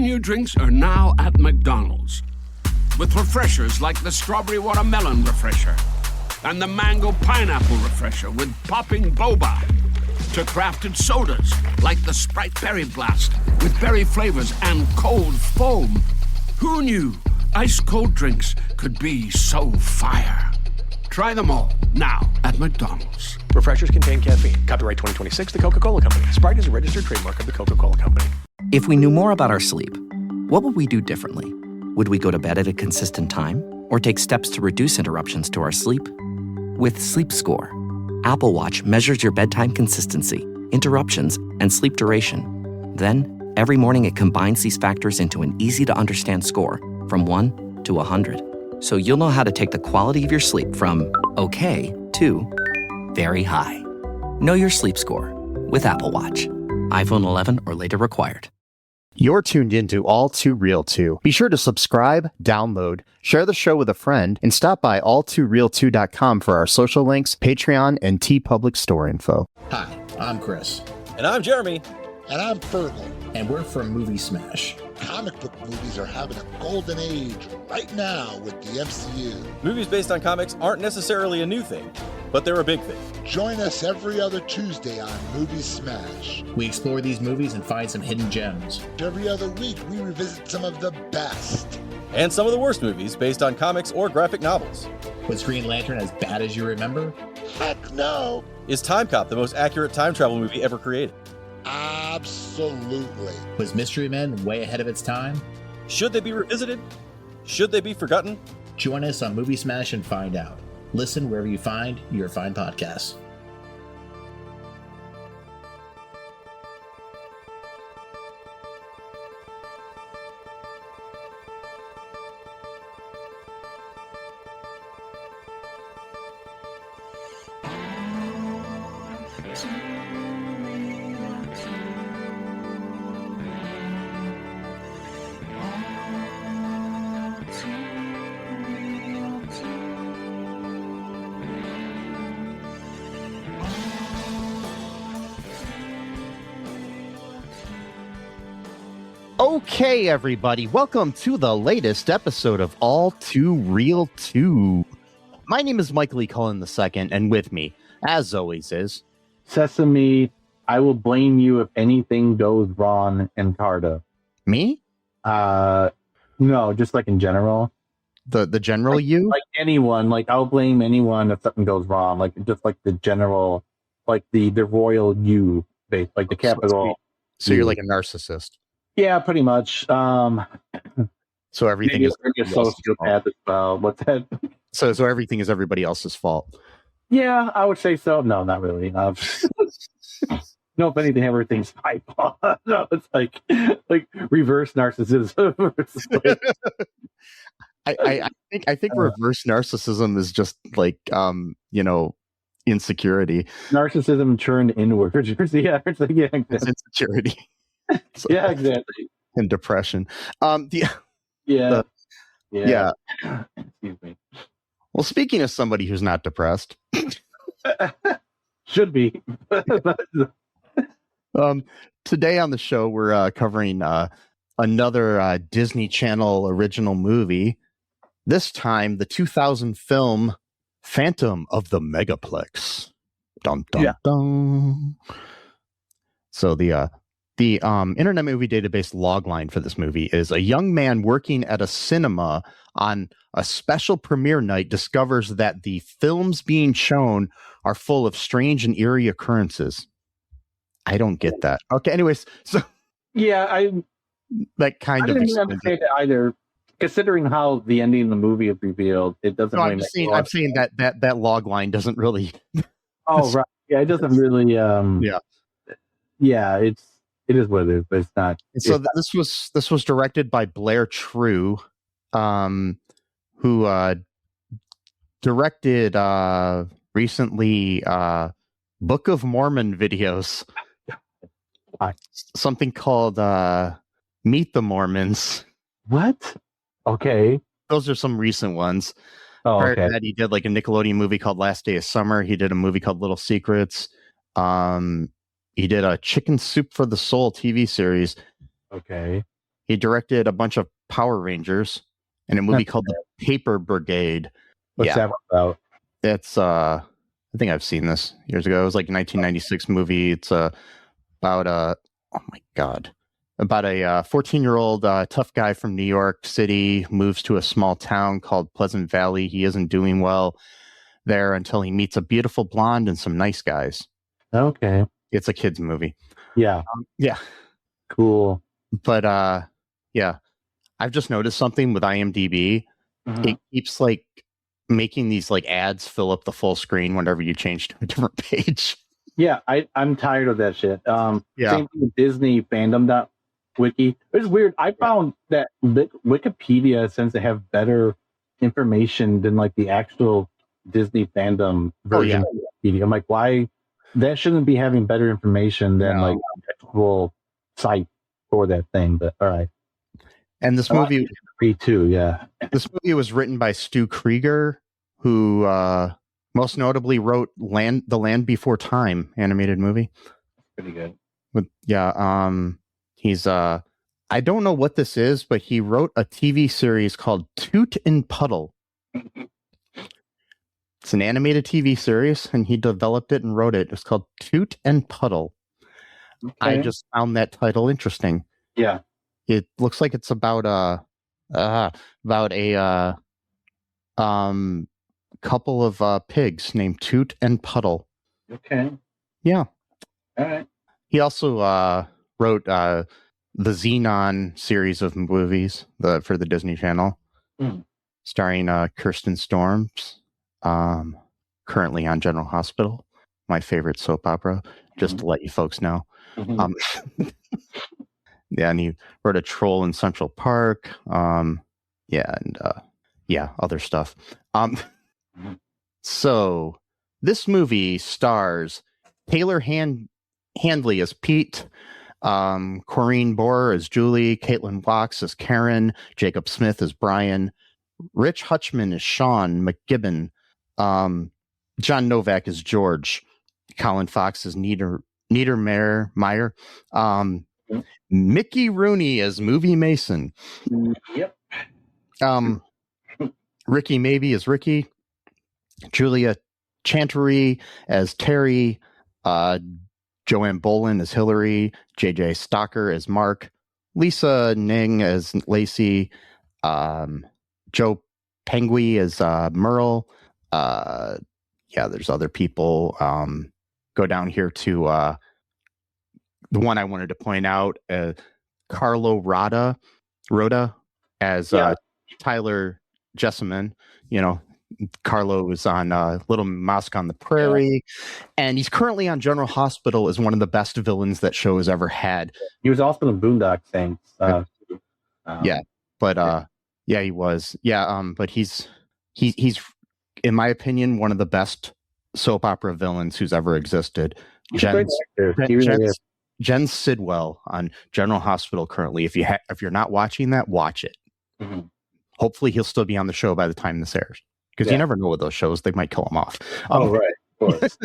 new drinks are now at McDonald's. With refreshers like the Strawberry Watermelon Refresher and the Mango Pineapple Refresher with popping boba. To crafted sodas like the Sprite Berry Blast with berry flavors and cold foam. Who knew ice-cold drinks could be so fire? Try them all now at McDonald's. Refreshers contain caffeine. Copyright 2026, The Coca-Cola Company. Sprite is a registered trademark of The Coca-Cola Company. If we knew more about our sleep, what would we do differently? Would we go to bed at a consistent time or take steps to reduce interruptions to our sleep? With Sleep Score, Apple Watch measures your bedtime consistency, interruptions, and sleep duration. Then, every morning it combines these factors into an easy-to-understand score from 1 to 100. So you'll know how to take the quality of your sleep from okay to very high. Know your sleep score with Apple Watch. iPhone 11 or later required. You're tuned into All Too Real 2. Be sure to subscribe, download, share the show with a friend, and stop by all2real2.com for our social links, Patreon, and TeePublic store info. Hi, I'm Chris. And I'm Jeremy. And I'm Fergal. And we're from Movie Smash. Comic book movies are having a golden age right now with the MCU. Movies based on comics aren't necessarily a new thing, but they're a big thing. Join us every other Tuesday on Movie Smash. We explore these movies and find some hidden gems. Every other week, we revisit some of the best. And some of the worst movies based on comics or graphic novels. Was Green Lantern as bad as you remember? Heck no! Is Time Cop the most accurate time travel movie ever created? Absolutely. Was Mystery Men way ahead of its time? Should they be revisited? Should they be forgotten? Join us on Movie Smash and find out. Listen wherever you find your fine podcasts. Okay, everybody, welcome to the latest episode of All Too Real 2. My name is Michael E. Cullen II, and with me, as always, is... Sesame, I will blame you if anything goes wrong in Carta. Me? No, just like in general. The general like, you? Like anyone, like I'll blame anyone if something goes wrong, like just like the general, like the royal you, like the capital. So you're like a narcissist. Yeah, pretty much. So everything is a sociopath as well. What's that? So everything is everybody else's fault. Yeah, I would say so. No, not really. No, if anything, everything's my fault. No, it's like reverse narcissism. I think reverse narcissism is just like insecurity. Narcissism turned inwards. Yeah, it's like, yeah, it's insecurity. So, yeah, exactly. And depression. Yeah. Excuse me. Well, speaking of somebody who's not depressed, should be. Today on the show we're covering another Disney Channel original movie. This time, the 2000 film Phantom of the Megaplex. Dum dum dum. So the Internet Movie Database logline for this movie is: a young man working at a cinema on a special premiere night discovers that the films being shown are full of strange and eerie occurrences. I don't get that. Okay, anyways, so yeah, I didn't understand it either. Considering how the ending of the movie is revealed, it doesn't. No, I'm saying that log line doesn't really. Oh right, yeah, it doesn't really. Yeah, it is what it is, but it's not. So this was directed by Blair True, who directed recently Book of Mormon videos. Something called Meet the Mormons. What? Okay. Those are some recent ones. Oh, Prior okay. to that, he did like a Nickelodeon movie called Last Day of Summer. He did a movie called Little Secrets. He did a Chicken Soup for the Soul TV series. Okay. He directed a bunch of Power Rangers and a movie called The Paper Brigade. What's that about? It's I think I've seen this years ago. It was like a 1996 movie. It's about oh my god, about a 14-year-old tough guy from New York City moves to a small town called Pleasant Valley. He isn't doing well there until he meets a beautiful blonde and some nice guys. Okay. It's a kids movie. Yeah. Yeah. Cool. But yeah, I've just noticed something with IMDb. It keeps like making these like ads fill up the full screen whenever you change to a different page. Yeah, I'm tired of that shit. Yeah. Same thing with Disney fandom.wiki. It's weird. I found that Wikipedia tends to have better information than like the actual Disney fandom version of Wikipedia. I'm like, why? That shouldn't be having better information than like an actual site for that thing. But all right. And this movie, too, yeah. This movie was written by Stu Krieger, who most notably wrote The Land Before Time animated movie. Pretty good. He's I don't know what this is, but he wrote a TV series called Toot and Puddle. It's an animated TV series, and he developed it and wrote it. It's called Toot and Puddle. Okay. I just found that title interesting. Yeah. It looks like it's about a couple of pigs named Toot and Puddle. Okay. Yeah. All right. He also wrote the Xenon series of movies for the Disney Channel, starring Kirsten Storms, currently on General Hospital, my favorite soap opera, just to let you folks know. Yeah, and he wrote a Troll in Central Park. Other stuff. So this movie stars Taylor Handley as Pete, Corinne Bohrer as Julie, Caitlin Wachs as Karen, Jacob Smith as Brian, Rich Hutchman as Sean McGibbon, John Novak as George, Colin Fox as Niedermeyer, Mickey Rooney as Movie Mason. Yep. Ricky Maybe as Ricky, Julia Chantery as Terry, Joanne Bolin as Hillary, JJ Stocker as Mark, Lisa Ning as Lacey, Joe Pengui as Merle. There's other people. Go down here to the one I wanted to point out, Carlo Rota as Tyler Jessamine. You know, Carlo was on Little Mosque on the Prairie, and he's currently on General Hospital as one of the best villains that show has ever had. He was also in Boondock Saints. He was. But he's in my opinion one of the best soap opera villains who's ever existed. Jen Sidwell on General Hospital currently. If you're not watching that, watch it. Hopefully he'll still be on the show by the time this airs, because you never know with those shows, they might kill him off. Right, of course.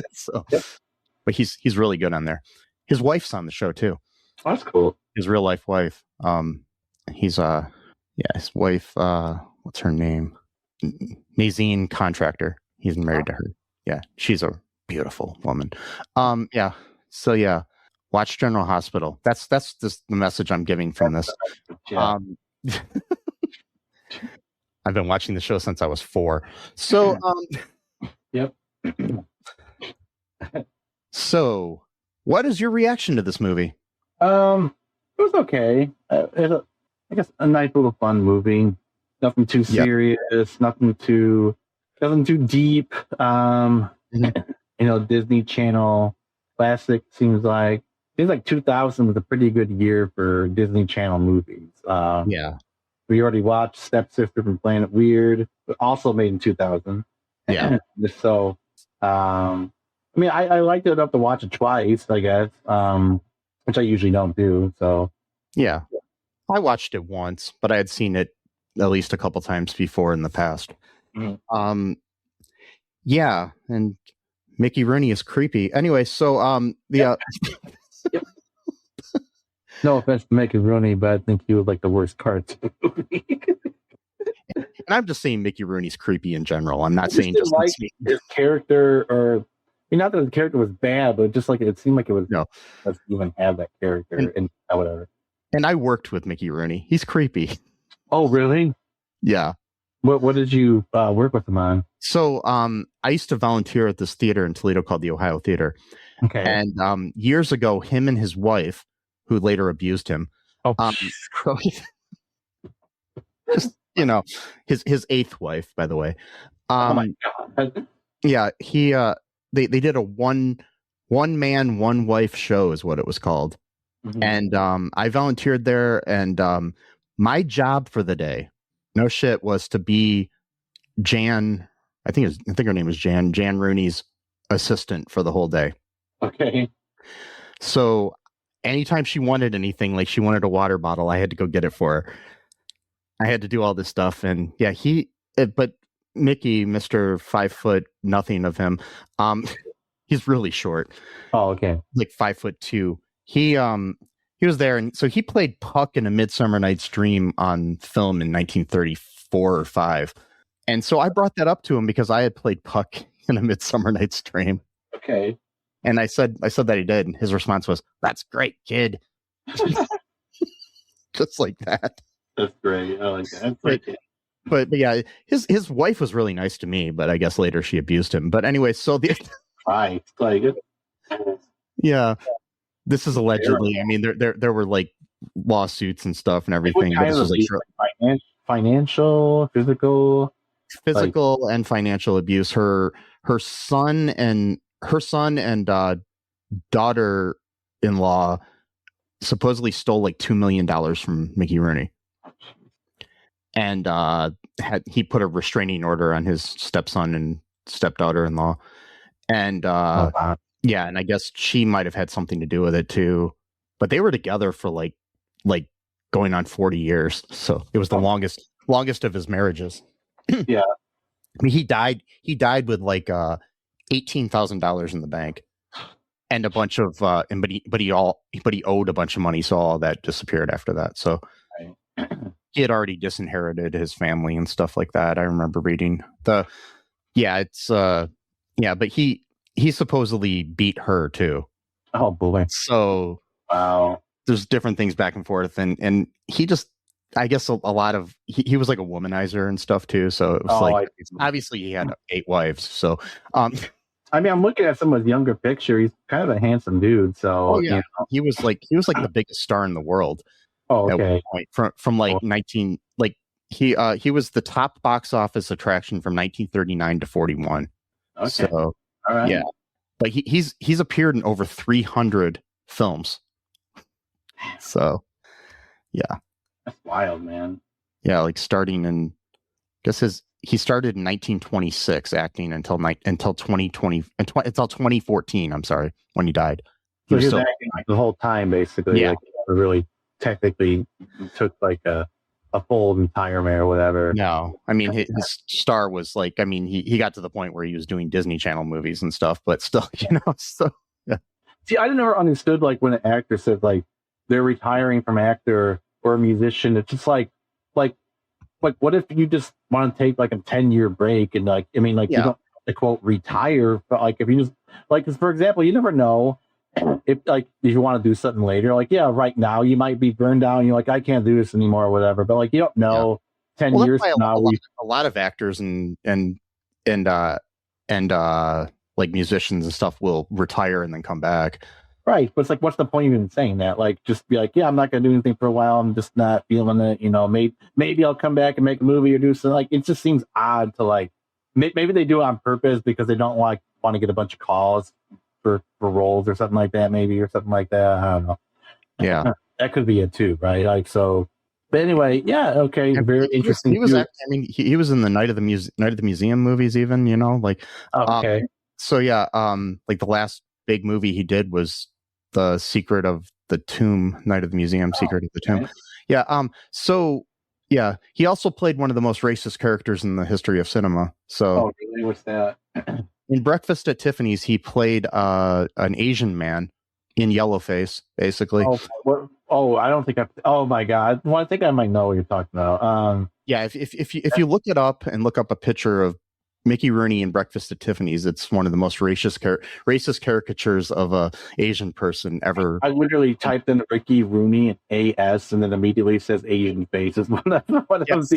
But he's really good on there. His wife's on the show too. Oh, that's cool. His real life wife. His wife. What's her name? Nazine Contractor. He's married to her. Yeah, she's a beautiful woman. Watch General Hospital. That's just the message I'm giving from this. I've been watching the show since I was 4. So, yep. So, what is your reaction to this movie? It was okay. I guess a nice little fun movie. Nothing too serious. Nothing too deep. Disney Channel classic. Seems like 2000 was a pretty good year for Disney Channel movies. We already watched Stepsister from Planet Weird, but also made in 2000. Yeah. So, I liked it enough to watch it twice, I guess, which I usually don't do. So, yeah, I watched it once, but I had seen it at least a couple times before in the past. And Mickey Rooney is creepy. Anyway, so No offense to Mickey Rooney, but I think he was like the worst cartoon movie. And I'm just saying Mickey Rooney's creepy in general. I'm I not just saying didn't just like his character, or I mean, not that the character was bad, but just like it seemed like it was no. let's even have that character and whatever. And I worked with Mickey Rooney. He's creepy. Oh, really? Yeah. What did you work with him on? So I used to volunteer at this theater in Toledo called the Ohio Theater. Okay. And years ago, him and his wife, who later abused him, just, you know, his eighth wife, by the way. Oh my God. Yeah, they did a one man, one wife show is what it was called. Mm-hmm. And I volunteered there, and my job for the day, no shit, was to be Jan. I think her name was Jan Rooney's assistant for the whole day. Okay. So anytime she wanted anything, like she wanted a water bottle, I had to go get it for her. I had to do all this stuff, and yeah, but Mickey, Mr. 5 foot nothing of him, he's really short. Oh, okay. Like 5'2". He was there, and so he played Puck in A Midsummer Night's Dream on film in 1934 or 5. And so I brought that up to him because I had played Puck in A Midsummer Night's Dream. Okay. And I said that he did, and his response was, "That's great, kid." Just like that. That's great. I like that. But yeah, his wife was really nice to me, but I guess later she abused him. But anyway, so yeah, this is allegedly. I mean, there were like lawsuits and stuff and everything. But this was like financial, physical and financial abuse. Her son and daughter-in-law supposedly stole like $2 million from Mickey Rooney. And he put a restraining order on his stepson and stepdaughter-in-law, and yeah, and I guess she might have had something to do with it too. But they were together for like going on 40 years, so it was the longest of his marriages. Yeah, I mean, he died with like $18,000 in the bank, and a bunch of but he owed a bunch of money, so all that disappeared after that. So. Right. He had already disinherited his family and stuff like that. I remember reading but he supposedly beat her too. Oh boy. So wow. There's different things back and forth, and he just, I guess a lot of he was like a womanizer and stuff too. So it was obviously he had 8 wives. So I mean, I'm looking at some of his younger picture. He's kind of a handsome dude. So yeah, he was like the biggest star in the world. Oh, okay. At one point. From like 19, like he was the top box office attraction from 1939 to 41. Okay. So all right. Yeah, but he's appeared in over 300 films. So yeah, that's wild, man. Yeah, like starting in, I guess he started in 1926 acting until 2020 until 2014. I'm sorry, when he died. He was still acting like the whole time, basically. Yeah, like, really. Technically took like a full retirement or whatever. No, I mean his star was like, I mean he got to the point where he was doing Disney Channel movies and stuff, but still, so yeah. See, I never understood like when an actor said like they're retiring from actor or a musician. It's just like what if you just want to take like a 10-year break and like, I mean, like you don't quote retire, but like if you just like, because for example, you never know. If you want to do something later, like right now you might be burned down. You're like, I can't do this anymore or whatever. But like you don't know, 10 years from now, a lot of actors and like musicians and stuff will retire and then come back. Right, but it's like, what's the point of even saying that? Like, just be like, yeah, I'm not gonna do anything for a while. I'm just not feeling it. Maybe I'll come back and make a movie or do something. Like, it just seems odd to like. Maybe they do it on purpose because they don't want to get a bunch of calls for roles or something like that, maybe, or something like that. I don't know. Yeah, that could be it too, right? Like, so. But anyway, yeah, okay, very interesting. He was he was in the Night of the Museum movies, even, like. Okay. So yeah, like the last big movie he did was The Secret of the Tomb, Night of the Museum, Secret of the Tomb. Yeah. So yeah, he also played one of the most racist characters in the history of cinema. So. Oh, really? What's that? In Breakfast at Tiffany's, he played an Asian man in yellowface, basically. Oh, Oh, I don't think I. Oh my god! Well, I think I might know what you're talking about. Yeah, if you look it up and look up a picture of Mickey Rooney in Breakfast at Tiffany's, it's one of the most racist caricatures of a Asian person ever. I literally typed in Mickey Rooney and AS, and then immediately says Asian face. Is one of Yes.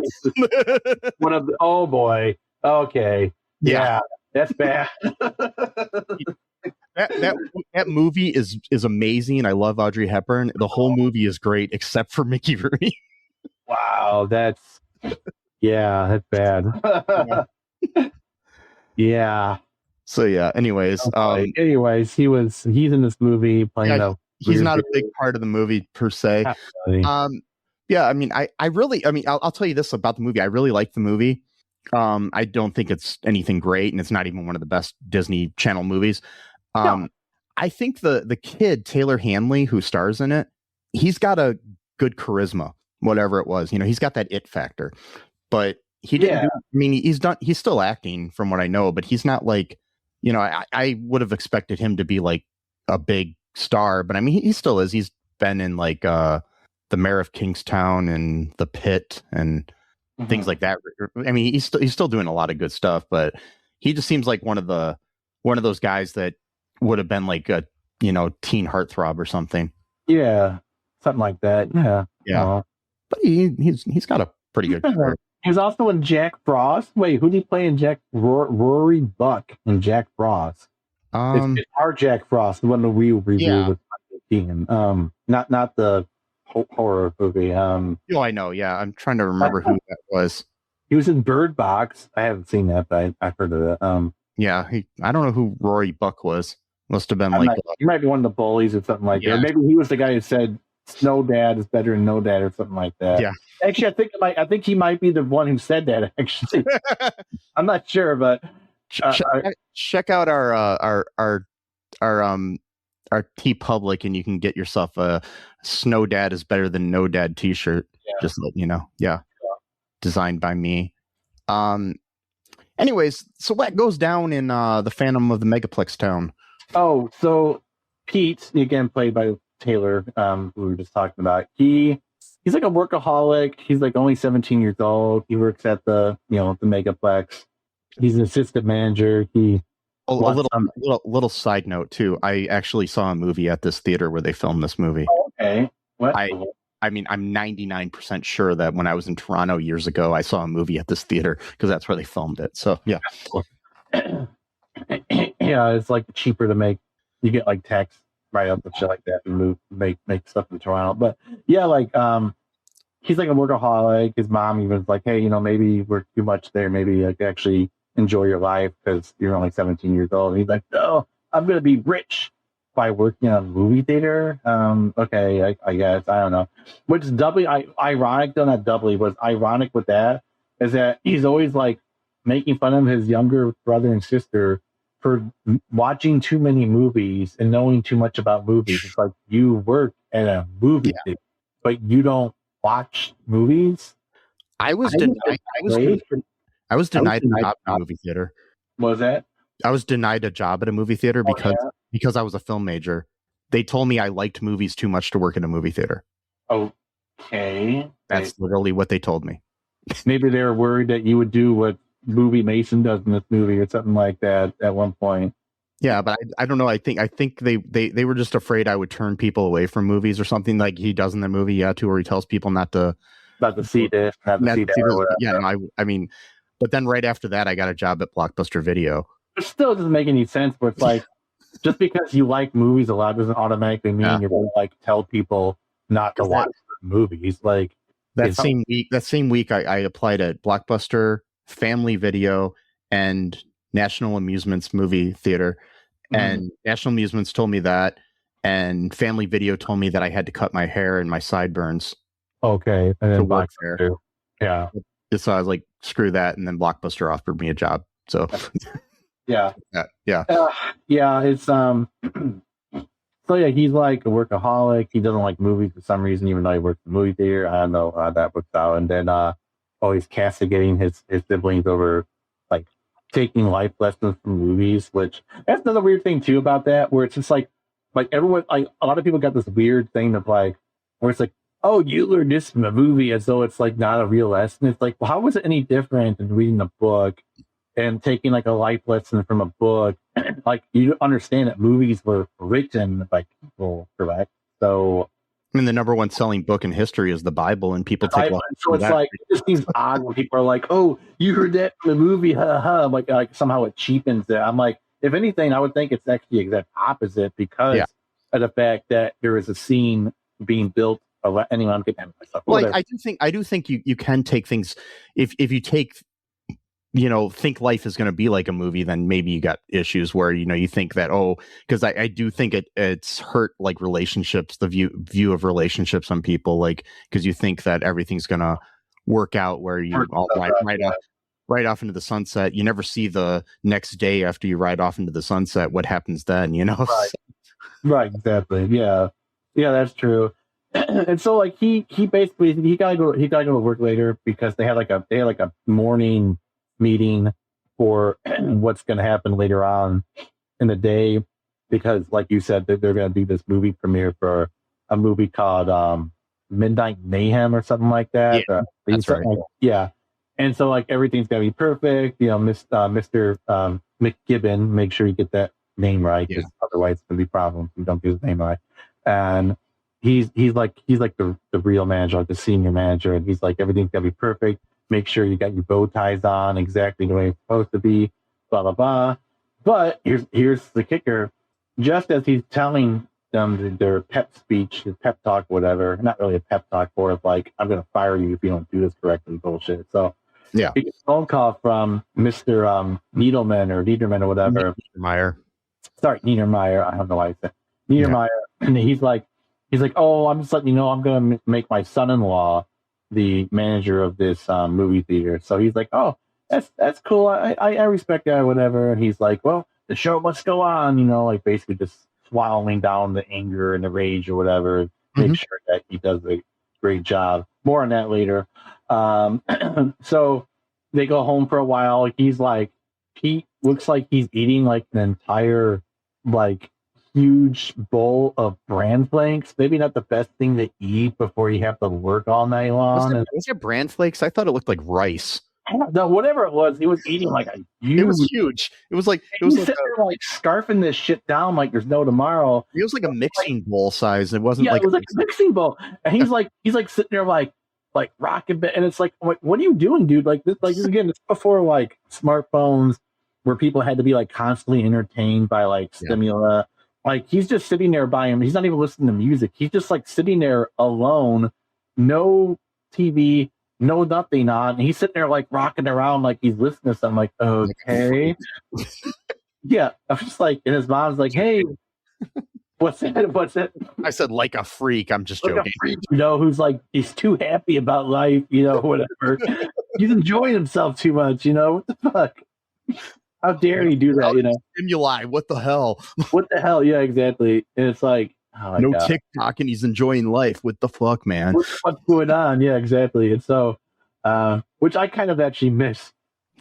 one of the. Oh boy. Okay. Yeah, that's bad. That movie is amazing. I love Audrey Hepburn. The whole movie is great except for Mickey Rooney. Wow, that's bad. Yeah. So yeah. Anyways, he's in this movie playing a. He's not a big part of the movie per se. Yeah. I mean, I'll tell you this about the movie. I really like the movie. I don't think it's anything great, and it's not even one of the best Disney Channel movies. No. I think the kid Taylor Handley, who stars in it, he's got a good charisma, whatever it was. He's got that it factor, but he didn't. He's still acting from what I know, but he's not like, I would have expected him to be like a big star, but I mean, he still is. He's been in like the Mayor of Kingstown and The Pit and things like that. I mean, he's still doing a lot of good stuff, but he just seems like one of those guys that would have been like a teen heartthrob or something. Yeah, something like that. Yeah. But he's got a pretty good career. He was also in Jack Frost. Wait, who did he play in Jack? Rory Buck in Jack Frost. It's our Jack Frost, the one that we reviewed with Keegan. Not the horror movie. Oh, I know. Yeah, I'm trying to remember who that was. He was in Bird Box. I haven't seen that, but I've heard of it. Yeah, I don't know who Rory Buck was. Must have been he might be one of the bullies or something like that. Maybe he was the guy who said Snow Dad is better than No Dad or something like that. Yeah. Actually, I think he might be the one who said that. Actually, I'm not sure, but check out our TeePublic, and you can get yourself a Snow Dad is better than No Dad T-shirt. Yeah. Just let you know. Yeah. Designed by me. Anyways, so what goes down in the Phantom of the Megaplex town? Oh, so Pete, again played by Taylor, who we were just talking about. He's like a workaholic. He's like only 17 years old. He works at the Megaplex. He's an assistant manager. A little side note too. I actually saw a movie at this theater where they filmed this movie. Oh, okay. What? I mean, I'm 99% sure that when I was in Toronto years ago, I saw a movie at this theater because that's where they filmed it. So yeah. Yeah, it's like cheaper to make. You get like tax write-up and shit like that and make stuff in Toronto. But yeah, like he's like a workaholic. His mom even was like, hey, maybe we're too much there. Maybe like actually enjoy your life because you're only 17 years old. And he's like, no, I'm gonna be rich by working on a movie theater. Okay, I guess, I don't know. Which is doubly ironic, though not doubly, but ironic with that is that he's always like making fun of his younger brother and sister for watching too many movies and knowing too much about movies. It's like, you work at a movie theater, but you don't watch movies. I was denied a job at a movie theater. What was that? I was denied a job at a movie theater because I was a film major. They told me I liked movies too much to work in a movie theater. Okay. That's literally what they told me. Maybe they were worried that you would do what Movie Mason does in this movie or something like that at one point. Yeah, but I don't know. I think they were just afraid I would turn people away from movies or something like he does in the movie, where he tells people not to see this, not to see that. Yeah, no, I mean, but then right after that, I got a job at Blockbuster Video. It still doesn't make any sense, but it's like, just because you like movies a lot doesn't automatically mean you're going to like tell people not to watch movies. Like that same week, I applied at Blockbuster, Family Video, and National Amusements Movie Theater. And National Amusements told me that, and Family Video told me that I had to cut my hair and my sideburns. Okay, and then Blockbuster, yeah. So I was like, screw that, and then Blockbuster offered me a job. So yeah. It's so yeah, he's like a workaholic. He doesn't like movies for some reason, even though he works in the movie theater. I don't know how that works out. And then always castigating his siblings over like taking life lessons from movies, which that's another weird thing too about that, where it's just like everyone, like a lot of people got this weird thing of like, where it's like, oh, you learned this from a movie as though it's like not a real lesson. It's like, well, how was it any different than reading a book and taking like a life lesson from a book? Like, you understand that movies were written by people, correct? So, I mean, the number one selling book in history is the Bible, and people take. So it's like, it just seems odd when people are like, "Oh, you heard that from the movie?" Ha ha. Like somehow it cheapens it. I'm like, if anything, I would think it's actually the exact opposite because of the fact that there is a scene being built. Anyway, I'm getting myself. Well, I do think you can take things if you take. Think life is going to be like a movie, then maybe you got issues where, you think that, because I do think it's hurt like relationships, the view of relationships on people, like, because you think that everything's going to work out where you all ride off into the sunset. You never see the next day after you ride off into the sunset, what happens then, Right. Exactly. Yeah. Yeah, that's true. And so like he basically, he gotta go to work later because they had like a morning meeting for what's going to happen later on in the day, because like you said, they're going to do this movie premiere for a movie called Midnight Mayhem or something like that. That's right. Yeah. And so like everything's going to be perfect. Mr. McGibbon, make sure you get that name right, because otherwise it's going to be problems if you don't get his name right. And he's like the real manager, like the senior manager, and he's like, everything's going to be perfect. Make sure you got your bow ties on exactly the way it's supposed to be, blah, blah, blah. But here's the kicker. Just as he's telling them their pep speech, his pep talk, whatever, not really a pep talk, more of like, I'm going to fire you if you don't do this correctly bullshit. So he gets a phone call from Mr. Needleman or whatever. Niedermeyer. I don't know why I said Niedermeyer. Yeah. And he's like, oh, I'm just letting you know, I'm going to make my son-in-law the manager of this movie theater. So he's like, oh, that's cool. I respect that, whatever. And he's like, well, the show must go on, like basically just swallowing down the anger and the rage or whatever. Make sure that he does a great job. More on that later. So they go home for a while. He looks like he's eating like an entire like huge bowl of bran flakes. Maybe not the best thing to eat before you have to work all night long. Was it bran flakes? I thought it looked like rice. I don't know, whatever it was, he was eating like a huge. It was huge. It was like sitting there like scarfing this shit down like there's no tomorrow. It was like a mixing bowl size. It wasn't it was like a mixing bowl. And he's like sitting there like rocking bit, and it's like, what are you doing, dude? Like this again, it's before like smartphones where people had to be like constantly entertained by like stimuli. Like he's just sitting there by him. He's not even listening to music. He's just like sitting there alone, no TV, no nothing on. And he's sitting there like rocking around like he's listening to something. Like, okay. Yeah. I'm just like, and his mom's like, hey, what's that? I said like a freak. I'm just like joking. A freak, who's like, he's too happy about life, whatever. He's enjoying himself too much, what the fuck? How dare he do that, Stimuli, what the hell? What the hell? Yeah, exactly. And it's like, no God. TikTok, and he's enjoying life. What the fuck, man? What's going on? Yeah, exactly. And so, which I kind of actually miss.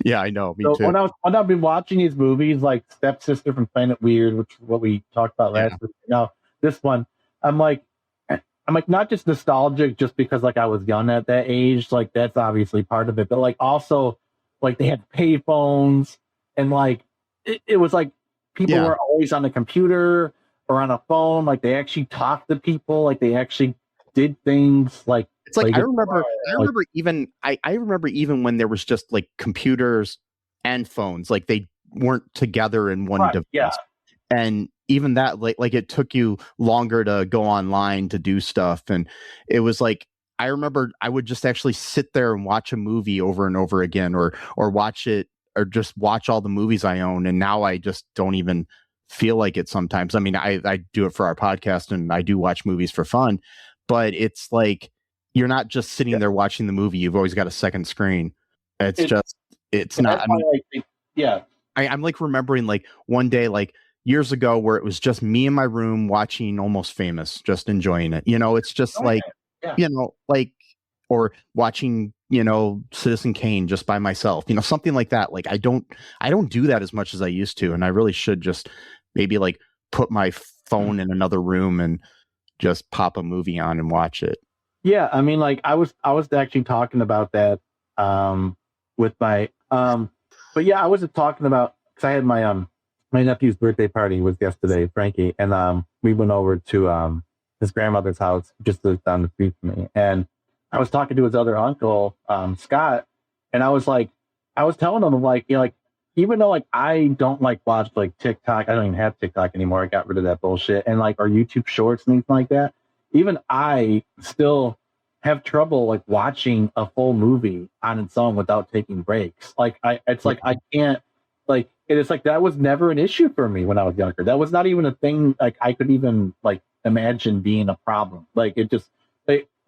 Yeah, I know. Me too. When I've been watching these movies, like Stepsister from Planet Weird, which is what we talked about last week. Now, this one, I'm like not just nostalgic, just because like I was young at that age. Like that's obviously part of it, but like also like they had payphones. And like it was like people were always on the computer or on a phone. Like they actually talked to people. Like they actually did things. Like it's like I remember even when there was just like computers and phones. Like they weren't together in one device. Yeah. And even that, like it took you longer to go online to do stuff. And it was like I remember I would just actually sit there and watch a movie over and over again, or watch it. Or just watch all the movies I own, and now I just don't even feel like it sometimes. I mean, I do it for our podcast, and I do watch movies for fun, but it's like you're not just sitting there watching the movie. You've always got a second screen. It's not. I'm like remembering like one day, like years ago, where it was just me in my room watching Almost Famous, just enjoying it. It's just or watching, Citizen Kane just by myself, something like that. Like I don't do that as much as I used to. And I really should just maybe like put my phone in another room and just pop a movie on and watch it. Yeah, I mean, like I was actually talking about that with my but yeah, I was talking about because I had my nephew's birthday party was yesterday, Frankie, and we went over to his grandmother's house just down the street from me, and I was talking to his other uncle, Scott, and I was telling him like, you know, like even though like I don't like watch like TikTok, I don't even have TikTok anymore. I got rid of that bullshit, and like our YouTube shorts and things like that. Even I still have trouble like watching a full movie on its own without taking breaks. Like I can't like it's like that was never an issue for me when I was younger. That was not even a thing like I could even like imagine being a problem. Like it just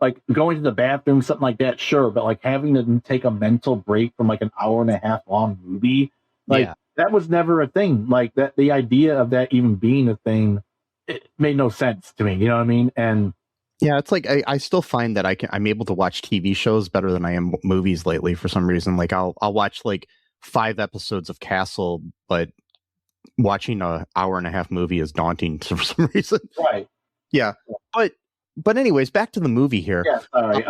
like going to the bathroom, something like that, sure, but like having to take a mental break from like an hour and a half long movie, like that was never a thing. Like that, the idea of that even being a thing, it made no sense to me. You know what I mean? And yeah, it's like I still find that I'm able to watch TV shows better than I am movies lately for some reason. Like I'll watch like 5 episodes of Castle, but watching an hour and a half movie is daunting for some reason. Right. Yeah. But anyways, back to the movie here. Yeah, sorry.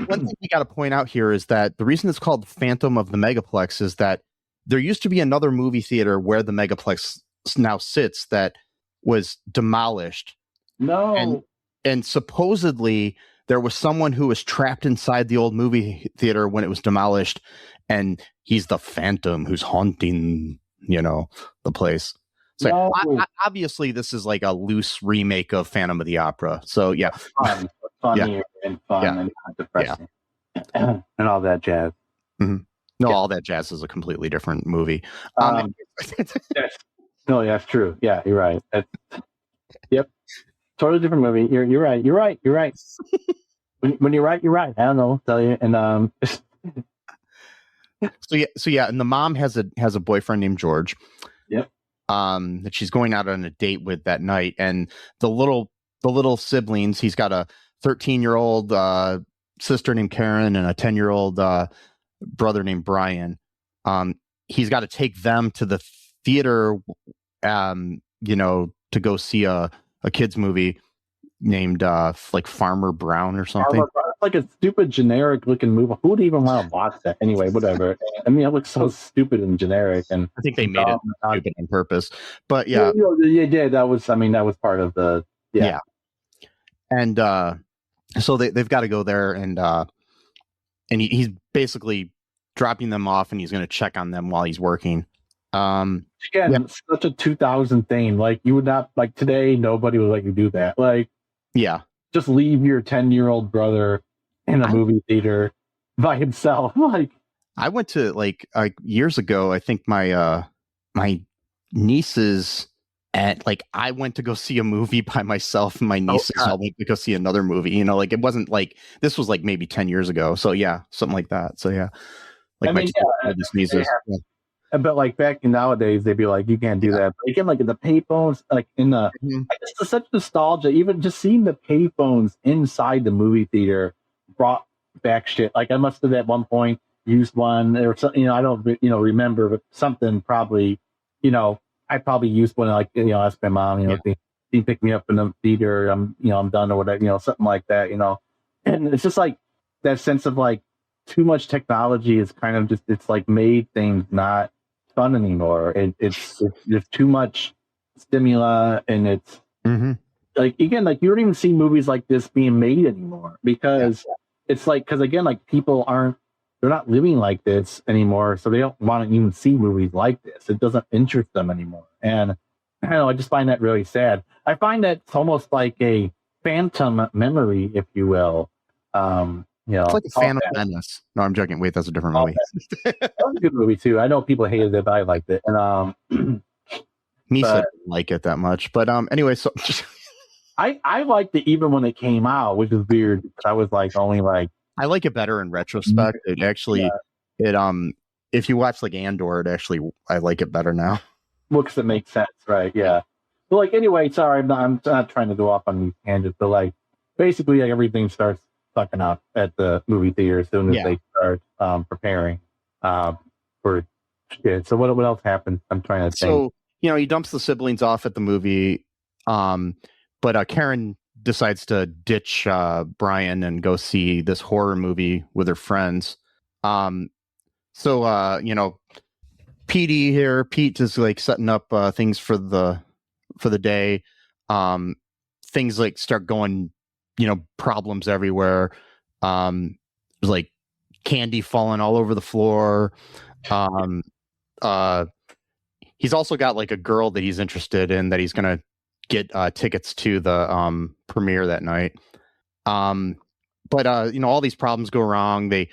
One thing we got to point out here is that the reason it's called Phantom of the Megaplex is that there used to be another movie theater where the Megaplex now sits that was demolished. No. And supposedly there was someone who was trapped inside the old movie theater when it was demolished, and he's the Phantom who's haunting, you know, the place. So obviously this is like a loose remake of Phantom of the Opera. So yeah, funny and fun and not depressing and all that jazz. Mm-hmm. No, all that jazz is a completely different movie. Yes. No, that's true. Yeah, you're right. Yep, totally different movie. You're right. You're right. You're right. when you're right, you're right. I don't know. I'll tell you. And So yeah, and the mom has a boyfriend named George. Yep. That she's going out on a date with that night, and the little siblings. He's got a 13-year-old sister named Karen and a 10-year-old brother named Brian. He's got to take them to the theater, you know, to go see a kids movie named like Farmer Brown or something. It's like a stupid generic looking movie. Who would even want to watch that anyway? Whatever. I mean, it looks so stupid and generic, and I think they made it stupid on purpose. But yeah, that was. I mean, that was part of the And so they've got to go there, and he's basically dropping them off, and he's going to check on them while he's working. Again, such a 2000 thing. Like you would not like today. Nobody would let you do that. Like, just leave your 10-year-old brother in a movie theater by himself. Like, I went to like years ago. I think my nieces I went to go see a movie by myself, and my nieces all went to go see another movie. You know, like it wasn't like this was like maybe 10 years ago. So yeah, something like that. So yeah, like I mean, nieces. Yeah. But like back in nowadays, they'd be like, you can't do that. But again, like in the payphones, like in the, it's such nostalgia. Even just seeing the payphones inside the movie theater brought back shit. Like I must have at one point used one or something. You know, I don't, remember, but something probably, I probably used one. Like ask my mom, she picked me up in the theater. I'm done or whatever. Something like that. And it's just like that sense of like too much technology is kind of just it's like made things not fun anymore. It's there's too much stimuli, and it's like again, like you don't even see movies like this being made anymore because it's like again, like people they're not living like this anymore, so they don't want to even see movies like this. It doesn't interest them anymore, and I don't know. I just find that really sad. I find that it's almost like a phantom memory, if you will. It's like a Phantom Menace. No, I'm joking. Wait, that's a different movie. That was a good movie too. I know people hated it, but I liked it. And Misa didn't like it that much. But anyway, so I liked it even when it came out, which is weird because I was like only like I like it better in retrospect. It actually if you watch like Andor, I like it better now. Well, because it makes sense, right? Yeah. But like anyway, sorry, I'm not trying to go off on these tangents, but like basically like, everything starts fucking up at the movie theater as soon as they start preparing for shit. So what else happens? I'm trying to think. So he dumps the siblings off at the movie, but Karen decides to ditch Brian and go see this horror movie with her friends. So Petey here, Pete is like setting up things for the day. Things like start going, problems everywhere. There's like candy falling all over the floor. He's also got like a girl that he's interested in that he's gonna get tickets to the premiere that night. But all these problems go wrong. The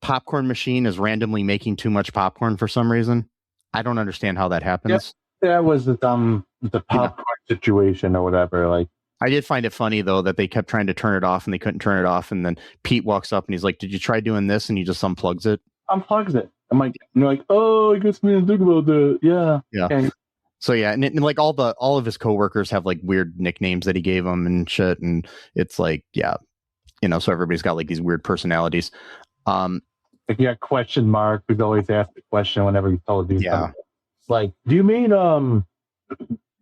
popcorn machine is randomly making too much popcorn for some reason. I don't understand how that happens. Yep. That was the popcorn situation or whatever. Like, I did find it funny though that they kept trying to turn it off and they couldn't turn it off. And then Pete walks up and he's like, "Did you try doing this?" And he just unplugs it. I'm like, you're like, "Oh, I guess we didn't think about that." Yeah. Okay. So yeah, and like all of his coworkers have like weird nicknames that he gave them and shit, and it's like, yeah, so everybody's got like these weird personalities. Like you got question mark. We've always asked the question whenever you told you something. It's like, do you mean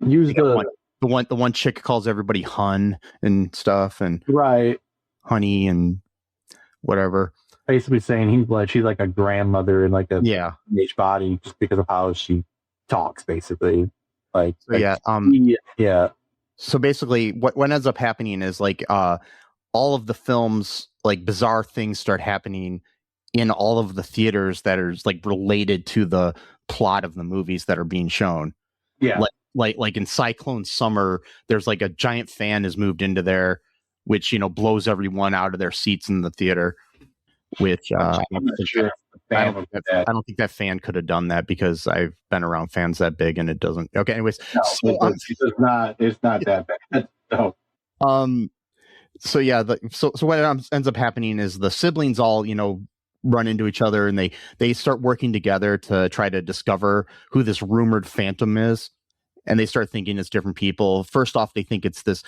use the one chick calls everybody hun and stuff, and right, honey and whatever. Basically saying she's like a grandmother in like a teenage body just because of how she talks, basically. Like, So basically, what ends up happening is like all of the films, like bizarre things start happening in all of the theaters that are like related to the plot of the movies that are being shown. Yeah. Like in Cyclone Summer, there's like a giant fan has moved into there, which blows everyone out of their seats in the theater. Which I don't think that fan could have done that because I've been around fans that big and it doesn't. Okay, anyways, it's not that bad. No. So yeah, so what ends up happening is the siblings all run into each other and they start working together to try to discover who this rumored phantom is, and they start thinking it's different people. First off, they think it's this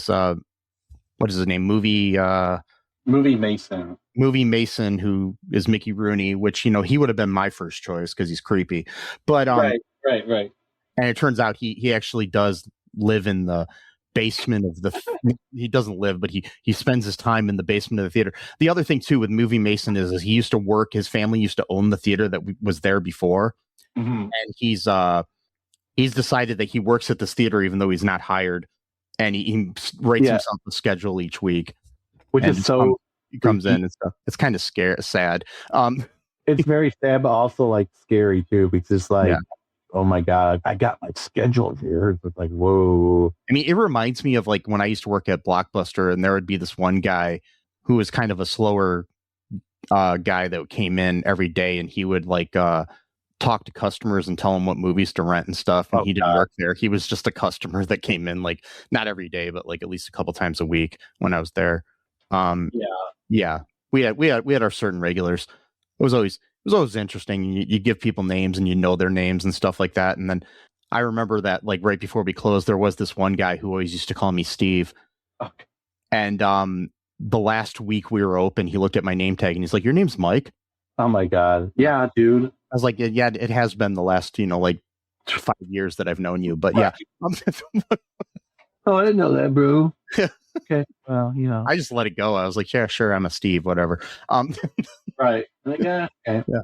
what is his name? Movie Mason, who is Mickey Rooney, which he would have been my first choice because he's creepy. But right. And it turns out he actually does live in the basement of he doesn't live, but he spends his time in the basement of the theater. The other thing too with Movie Mason is he used to work. His family used to own the theater that was there before, and he's decided that he works at this theater even though he's not hired, and he writes himself a schedule each week. Which is so he comes in and stuff. It's kind of sad. It's very sad, but also like scary too, because it's like, oh my God, I got my schedule here. It's like, whoa. I mean, it reminds me of like when I used to work at Blockbuster, and there would be this one guy who was kind of a slower guy that came in every day, and he would like talk to customers and tell them what movies to rent and stuff. And he didn't work there. He was just a customer that came in like not every day, but like at least a couple times a week when I was there. We had our certain regulars. It was always interesting. You give people names and their names and stuff like that. And then I remember that like right before we closed, there was this one guy who always used to call me Steve. Okay. And the last week we were open, he looked at my name tag and he's like, "Your name's Mike?" Oh my God. Yeah, dude. I was like, yeah, it has been the last, like 5 years that I've known you, but yeah. Oh, I didn't know that, bro. Okay, well, I just let it go. I was like, yeah, sure, I'm a Steve, whatever. Right. Like, yeah. Okay. Yeah.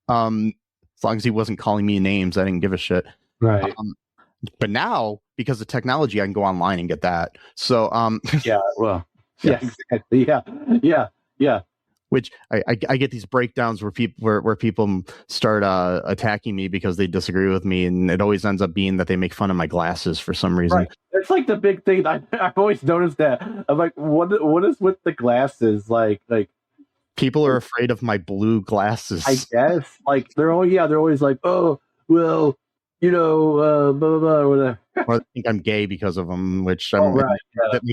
As long as he wasn't calling me names, I didn't give a shit. Right. But now, because of technology, I can go online and get that. So, yeah. Well. Yeah. Exactly. Yeah. Which I get these breakdowns where people start attacking me because they disagree with me, and it always ends up being that they make fun of my glasses for some reason. Right. It's like the big thing. I've always noticed that. I'm like, what is with the glasses? Like people are afraid of my blue glasses. I guess like they're always like, oh well, blah blah blah or whatever. Or they think I'm gay because of them, which they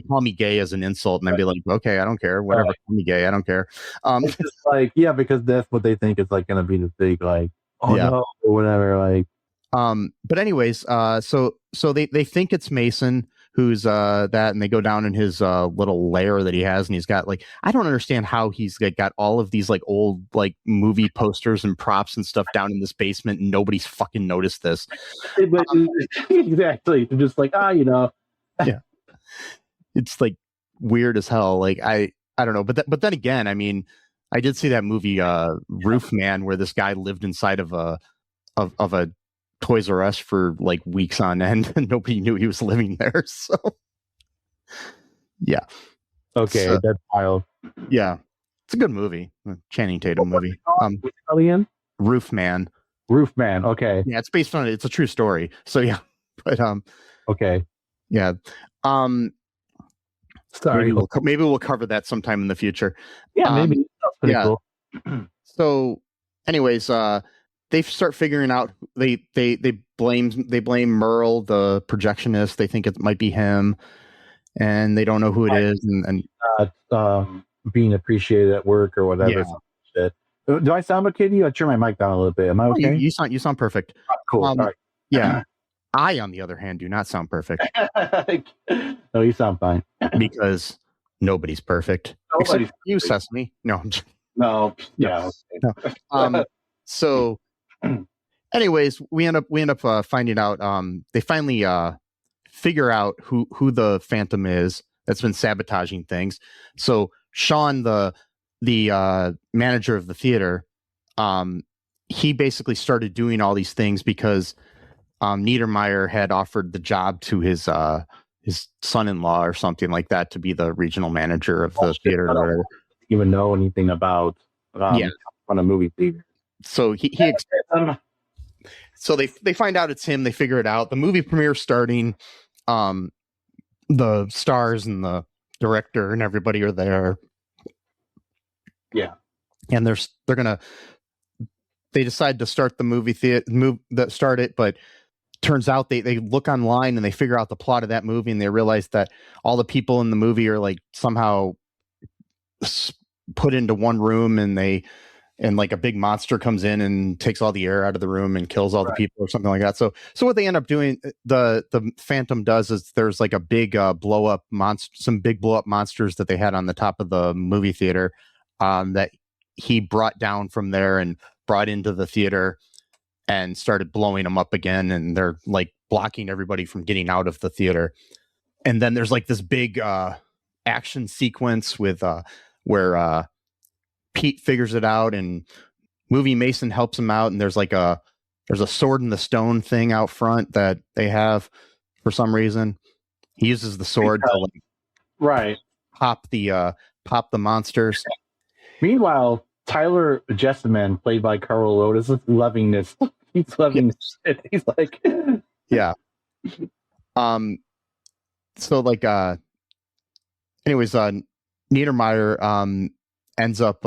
call me gay as an insult, and I'd be like, okay, I don't care, whatever, call me gay, I don't care. It's just like, because that's what they think is like going to be the thing, like, no, or whatever, like. But anyways, so they think it's Mason who's that, and they go down in his little lair that he has, and he's got like, I don't understand how he's got all of these like old like movie posters and props and stuff down in this basement, and nobody's fucking noticed this. Exactly. They're just like, Yeah. it's like weird as hell. Like I don't know, but then again, I mean, I did see that movie Roof Man, where this guy lived inside of a Toys R Us for like weeks on end, and nobody knew he was living there. So yeah, Okay, so, that's wild. yeah, it's a good movie, Channing Tatum movie. Roof Man. Roof Man. Okay. Yeah, it's based on it's a true story. So yeah, but Okay. yeah, Sorry. maybe we'll cover that sometime in the future. Yeah, maybe. That's pretty cool. So, anyways, they start figuring out. They blame Merle, the projectionist. They think it might be him, and they don't know who it is. And being appreciated at work or whatever. Yeah. Shit. Do I sound okay to you? I turn my mic down a little bit. Am I okay? You sound perfect. Cool. All right. Yeah. I, on the other hand, do not sound perfect. No, you sound fine. Because nobody's perfect. Except you, Sesame. No, I'm just... No. Yeah. Okay. No. So, anyways, we end up finding out. They finally figure out who the Phantom is that's been sabotaging things. So Sean, the manager of the theater, he basically started doing all these things because Niedermeyer had offered the job to his son-in-law or something like that to be the regional manager of the theater. I don't even know anything about on a movie theater. So so they find out it's him. They figure it out. The movie premiere starting. The stars and the director and everybody are there. Yeah, and they decide to start the movie start it, but turns out they look online and they figure out the plot of that movie, and they realize that all the people in the movie are like somehow put into one room, and like a big monster comes in and takes all the air out of the room and kills all the people or something like that. So what they end up doing, the Phantom does, is there's like a big blow up monsters that they had on the top of the movie theater that he brought down from there and brought into the theater and started blowing them up again. And they're like blocking everybody from getting out of the theater. And then there's like this big action sequence with where Pete figures it out, and Movie Mason helps him out, and there's a sword in the stone thing out front that they have for some reason. He uses the sword to pop the monsters. Meanwhile, Tyler Jessamine, played by Carlo Rota, is loving this. He's loving this shit. He's like, yeah. So like, anyways, Niedermeyer ends up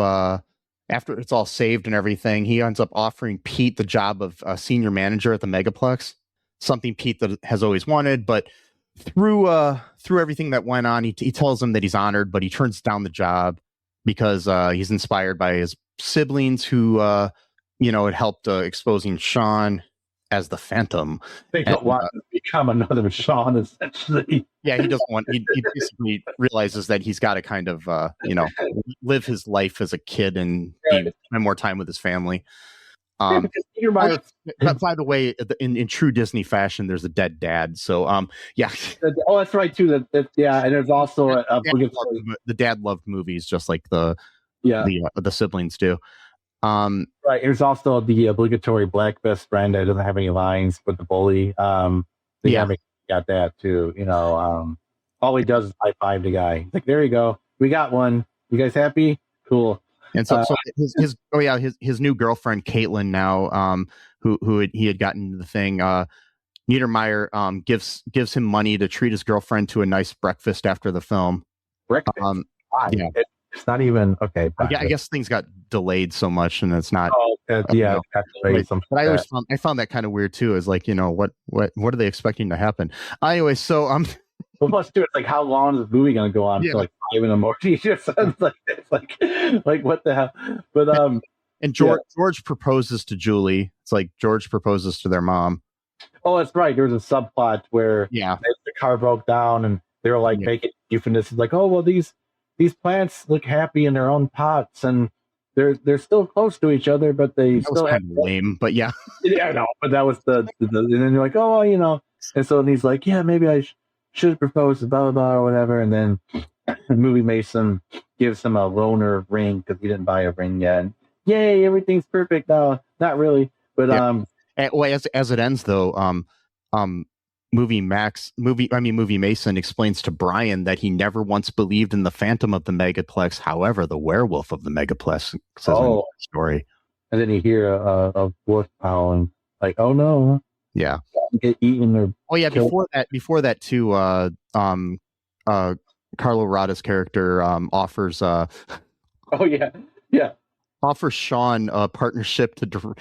after it's all saved and everything, he ends up offering Pete the job of senior manager at the Megaplex, something Pete that has always wanted. But through everything that went on, he tells him that he's honored, but he turns down the job because he's inspired by his siblings who had helped exposing Sean as the Phantom. They don't want to become another Sean, essentially. Yeah, he doesn't want. He basically realizes that he's got to kind of, live his life as a kid and spend more time with his family. By the way, in true Disney fashion, there's a dead dad. So, yeah. Oh, that's right too. And there's also the dad loved movies just like the siblings do. Right. There's also the obligatory black best friend that doesn't have any lines, but the bully. Got that too. All he does is high five the guy. He's like, there you go. We got one. You guys happy? Cool. And so his new girlfriend Caitlin now, who he had gotten into the thing. Niedermeyer gives him money to treat his girlfriend to a nice breakfast after the film. Breakfast. It's not even okay. I guess things got delayed so much, and it's not. Got delayed. But I found that kind of weird too. Is like, what are they expecting to happen? Anyway, so Well, plus too, it's like, how long is the movie going to go on? Yeah. So like 5 in the morning. It's like what the hell? But and George proposes to Julie. It's like George proposes to their mom. Oh, that's right. There was a subplot where the car broke down, and they were like making euphemisms, like, oh well, these plants look happy in their own pots, and they're still close to each other, but they still have lame. But I know. But that was the and then you're like, oh, and so he's like, yeah, maybe should propose to blah blah blah or whatever, and then the movie Mason gives him a loaner ring because he didn't buy a ring yet. And, yay, everything's perfect now. Not really, but as it ends though, movie Mason explains to Brian that he never once believed in the Phantom of the Megaplex. However, the werewolf of the Megaplex says in the story. And then you hear a wolf howling, like, "Oh no!" Yeah, get eaten or killed. Before that too. Carlo Rota's character offers. Oh yeah. Offers Sean a partnership to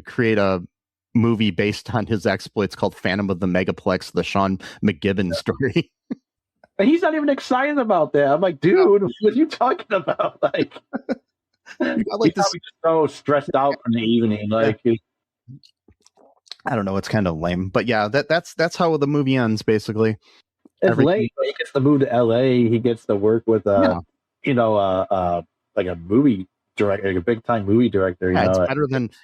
create a movie based on his exploits called Phantom of the Megaplex, the Sean McGibbon story. And he's not even excited about that. I'm like, dude, what are you talking about? Like, he's just so stressed out from the evening. Like, I don't know. It's kind of lame, but yeah, that's how the movie ends basically. It's lame. He gets to move to LA. He gets to work with like a movie director, like a big time movie director. Yeah,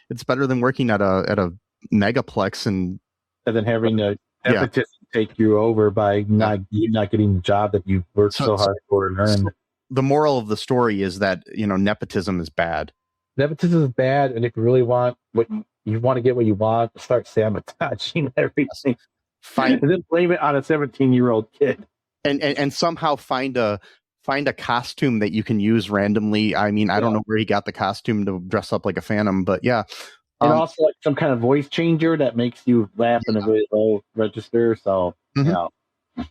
it's better than working at a megaplex and then having a nepotism take you over by not getting the job that you worked so hard for and earned. The moral of the story is that nepotism is bad. Nepotism is bad, and if you really want what you want to get what you want, start sabotaging everything. And then blame it on a 17-year-old kid, and somehow find a costume that you can use randomly. I mean, I don't know where he got the costume to dress up like a Phantom, but yeah. And also like some kind of voice changer that makes you laugh in a really low register. So,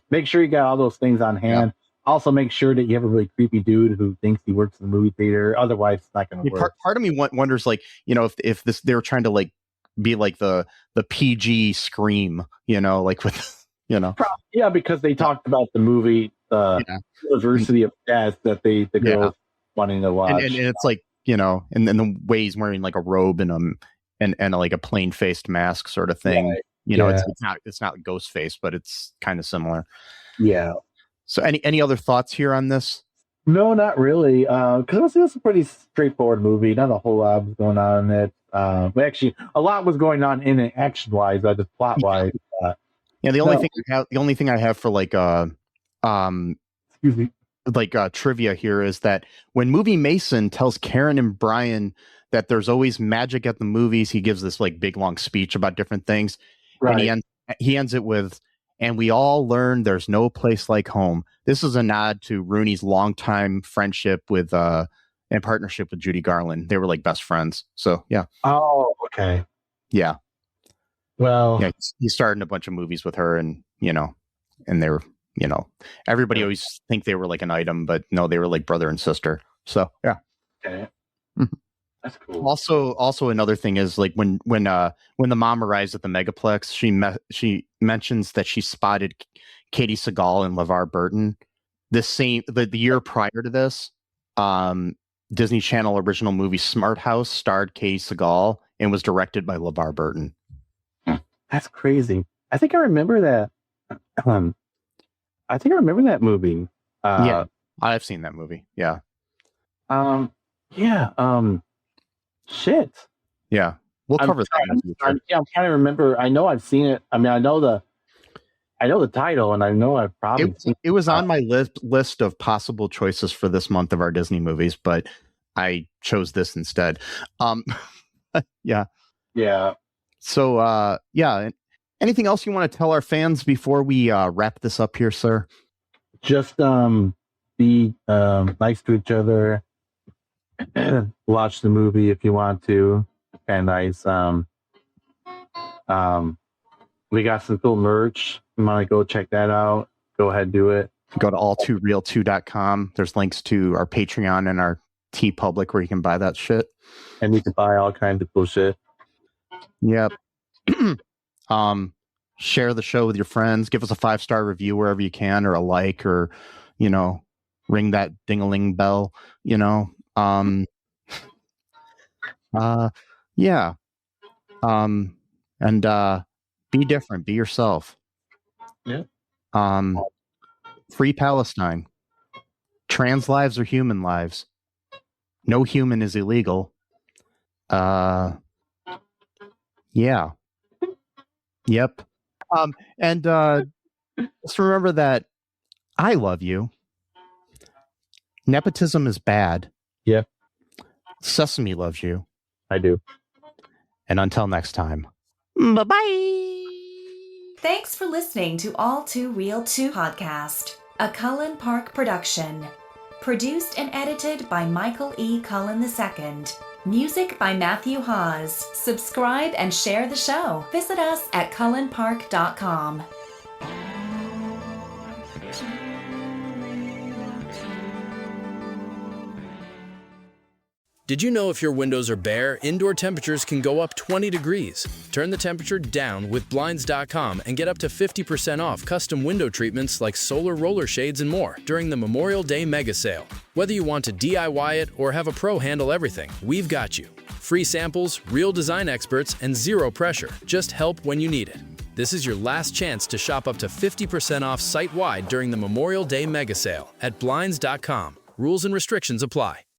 make sure you got all those things on hand. Yeah. Also, make sure that you have a really creepy dude who thinks he works in the movie theater. Otherwise, it's not going to work. Part of me wonders, like, if they were trying to like be like the PG Scream, like with, Yeah, because they talked about the movie, University of Death that the girls wanting to watch. And it's like, and the way he's wearing like a robe and like a plain faced mask sort of thing. Right. It's not Ghostface, but it's kind of similar. Yeah. So any other thoughts here on this? No, not really. Because it's a pretty straightforward movie. Not a whole lot was going on in it. But actually, a lot was going on in it action wise, just plot wise. The only thing I have for like excuse me, like trivia here is that when movie Mason tells Karen and Brian that there's always magic at the movies, he gives this like big long speech about different things, right. And he ends it with, "And we all learned there's no place like home." This is a nod to Rooney's longtime friendship with and partnership with Judy Garland. They were like best friends. So yeah. Oh, okay. Yeah. Well, yeah, he starred in a bunch of movies with her, and and they were, everybody always think they were like an item, but no, they were like brother and sister. So yeah. Okay. Mm-hmm. That's cool. Also another thing is like when the mom arrives at the Megaplex, she mentions that she spotted Katie Sagal and LeVar Burton. The year prior to this, Disney Channel original movie Smart House starred Katie Sagal and was directed by LeVar Burton. That's crazy. I think I remember that. I think I remember that movie. Yeah, I've seen that movie. Yeah. Shit. Yeah, we'll cover that in the future. I'm trying to remember. I know I've seen it. I mean, I know the title, and I know I've probably seen it. It was on my list of possible choices for this month of our Disney movies, but I chose this instead. Yeah. Yeah. So, anything else you want to tell our fans before we wrap this up here, sir? Just be nice to each other. Watch the movie if you want to. And nice. We got some cool merch. You want to go check that out? Go ahead, do it. Go to all2real2.com. There's links to our Patreon and our TeePublic where you can buy that shit. And you can buy all kinds of cool shit. Yep. Share the show with your friends. Give us a 5-star review wherever you can, or a like, or ring that ding-a-ling bell. Yeah. And be different. Be yourself. Yeah. Free Palestine. Trans lives are human lives. No human is illegal. Yeah. Yep. And just remember that I love you. Nepotism is bad. Yeah, Sesame loves you. I do. And until next time, bye-bye. Thanks for listening to All Too Real 2 podcast, a Cullen Park production. Produced and edited by Michael E. Cullen II. Music by Matthew Hawes. Subscribe and share the show. Visit us at cullenpark.com. Did you know if your windows are bare, indoor temperatures can go up 20 degrees? Turn the temperature down with Blinds.com and get up to 50% off custom window treatments like solar roller shades and more during the Memorial Day mega sale. Whether you want to DIY it or have a pro handle everything, we've got you. Free samples, real design experts, and zero pressure. Just help when you need it. This is your last chance to shop up to 50% off site-wide during the Memorial Day mega sale at Blinds.com. Rules and restrictions apply.